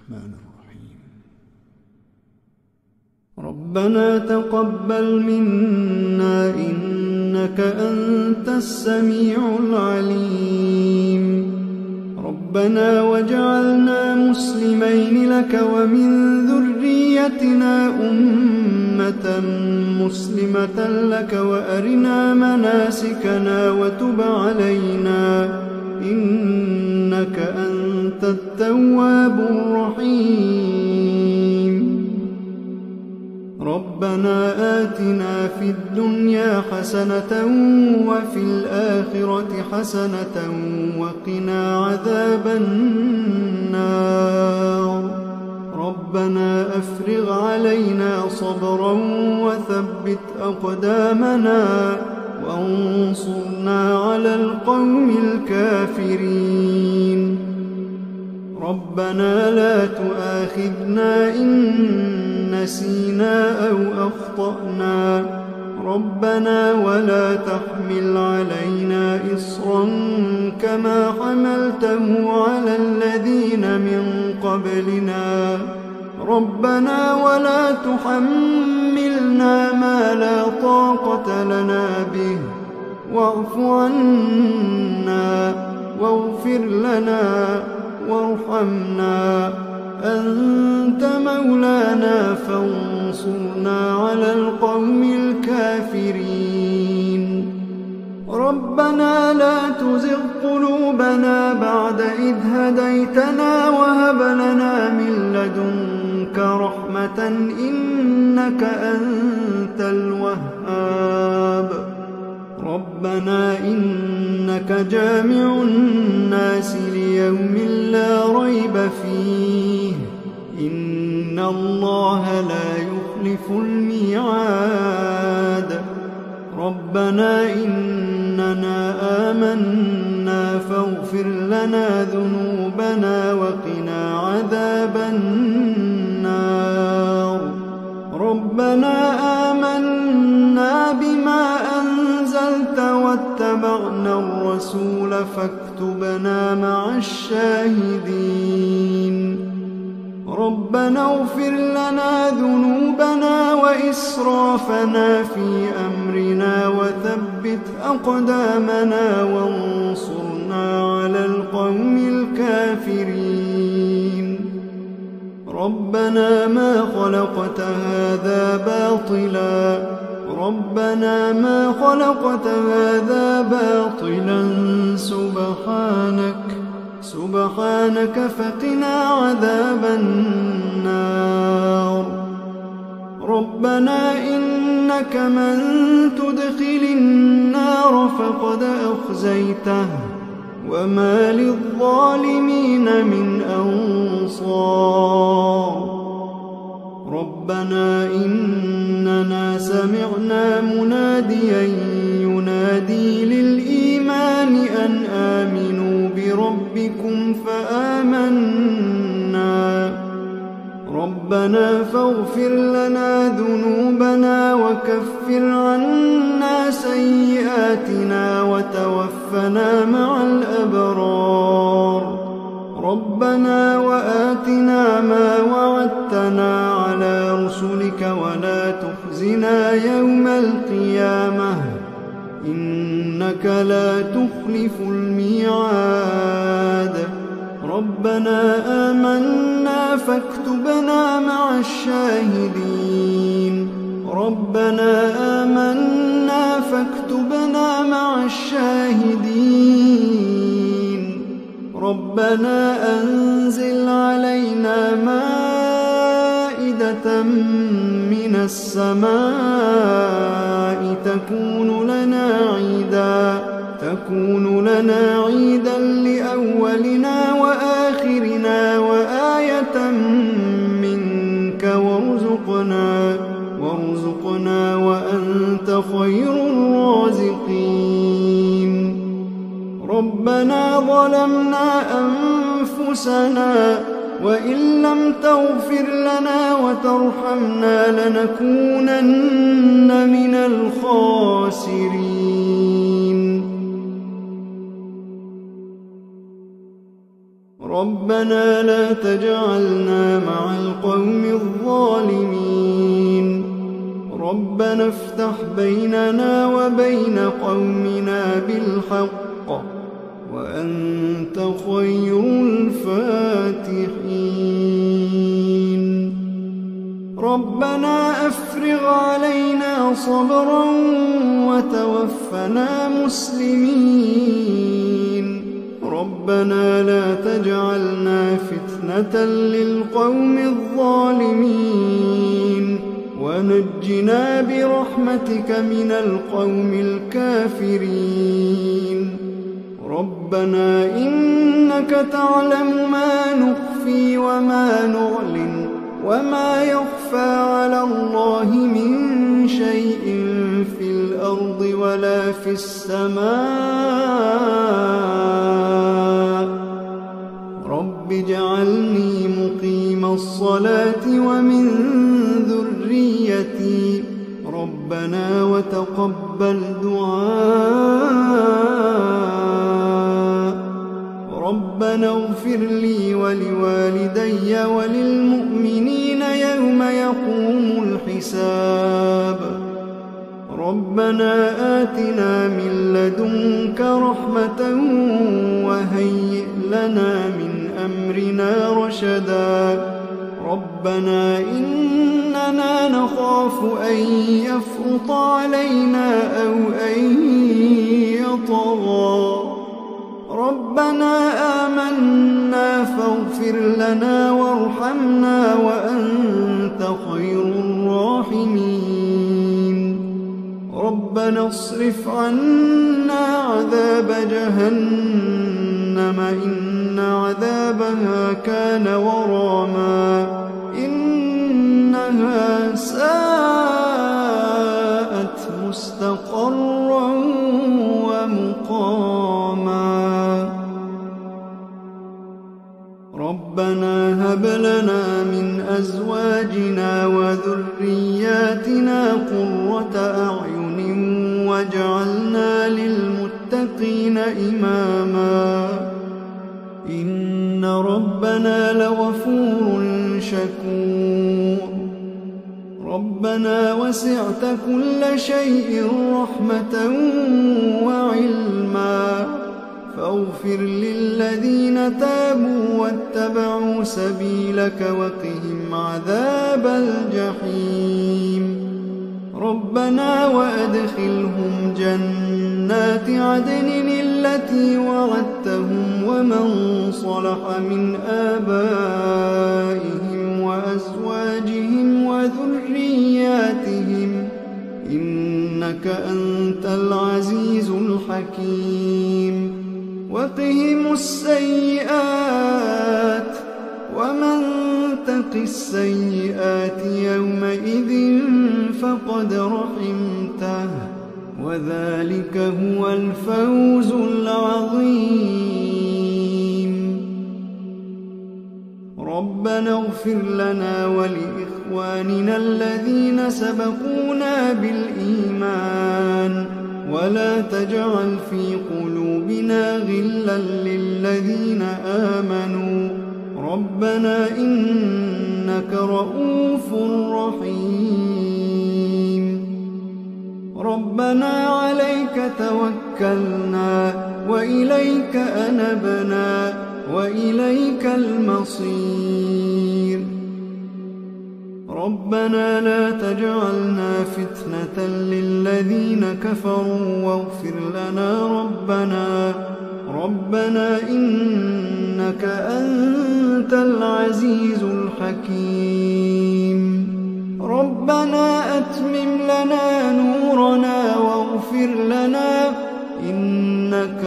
الرحمن الرحيم. ربنا تقبل منا إنك أنت السميع العليم. ربنا واجعلنا مسلمين لك ومن ذريتنا أمة مسلمة لك وأرنا مناسكنا وتب علينا إنك أنت التواب الرحيم. ربنا آتنا في الدنيا حسنة وفي الآخرة حسنة وقنا عذاب النار. ربنا أفرغ علينا صبرا وثبت أقدامنا وانصرنا على القوم الكافرين. ربنا لا تؤاخذنا إن نسينا أو أخطأنا. ربنا ولا تحمل علينا إصرا كما حملته على الذين من قبلنا. ربنا ولا تحملنا ما لا طاقة لنا به واعف عنا واغفر لنا وارحمنا أنت مولانا فانصرنا على القوم الكافرين. ربنا لا تزغ قلوبنا بعد إذ هديتنا وهب لنا من لدنك رحمة إنك أنت الوهاب. ربنا إنك جامع الناس ليوم لا ريب فيه إن الله لا يخلف الميعاد. ربنا إننا آمنا فاغفر لنا ذنوبنا وقنا عذاب النار. ربنا آمنا بما أنزلت واتبعنا الرسول فاكتبنا مع الشاهدين. ربنا اغفر لنا ذنوبنا وإسرافنا في أمرنا وثبت أقدامنا وانصرنا على القوم الكافرين. ربنا ما خلقت هذا باطلا. ربنا ما خلقت هذا باطلا سبحانك فقنا عذاب النار. ربنا إنك من تدخل النار فقد أخزيته وما للظالمين من أنصار. ربنا إننا سمعنا مناديا ينادي للإيمان أن آمنوا بربكم فآمنا. ربنا فاغفر لنا ذنوبنا وكفر عنا سيئاتنا وتوفنا مع الأبرار. ربنا وآتنا ما وعدتنا على رسلك ولا تخزنا يوم القيامة إنك لا تخلف الميعاد. ربنا آمنا فاكتبنا مع الشاهدين. ربنا آمنا فاكتبنا مع الشاهدين. ربنا أنزل علينا مائدة من السماء تكون لنا عيدا لأولنا وآخرنا وآية منك وارزقنا وأنت خير الرازقين. ربنا ظلمنا أنفسنا وإن لم تغفر لنا وترحمنا لنكونن من الخاسرين. ربنا لا تجعلنا مع القوم الظالمين ربنا افتح بيننا وبين قومنا بالحق وأنت خير الفاتحين ربنا أفرغ علينا صبرا وتوفنا مسلمين ربنا لا تجعلنا فتنة للقوم الظالمين ونجنا برحمتك من القوم الكافرين ربنا إنك تعلم ما نخفي وما نعلن وما يخفى على الله من شيء في الأرض ولا في السماء رب اجعلني مقيم الصلاة ومن ذريتي ربنا وتقبل دعاء ربنا اغفر لي ولوالدي وللمؤمنين يوم يقوم الحساب ربنا آتنا من لدنك رحمة وهيئ لنا من أمرنا رشدا ربنا إننا نخاف أن يفرط علينا أو أن يطغى ربنا آمنا فاغفر لنا وارحمنا وأنت خير الراحمين ربنا اصرف عنا عذاب جهنم إن عذابها كان غراما إنها ساءت مستقرا ومقاما ربنا هب لنا من أزواجنا وذرياتنا قرة أعين واجعلنا للمتقين إماما إن ربنا لغفور شكور ربنا وسعت كل شيء رحمة وعلما فاغفر للذين تابوا واتبعوا سبيلك وقهم عذاب الجحيم ربنا وأدخلهم جنات عدن التي وعدتهم ومن صلح من آبائهم وأزواجهم وذرياتهم إنك أنت العزيز الحكيم وقهم السيئات ومن تق السيئات يومئذ فقد رحمته وذلك هو الفوز العظيم ربنا اغفر لنا ولإخواننا الذين سبقونا بالإيمان ولا تجعل في قلوبنا غلا للذين آمنوا ربنا إنك رؤوف رحيم ربنا عليك توكلنا وإليك أنبنا وإليك المصير ربنا لا تجعلنا فتنة للذين كفروا واغفر لنا ربنا إنك أنت العزيز الحكيم ربنا أتمم لنا نورنا واغفر لنا إنك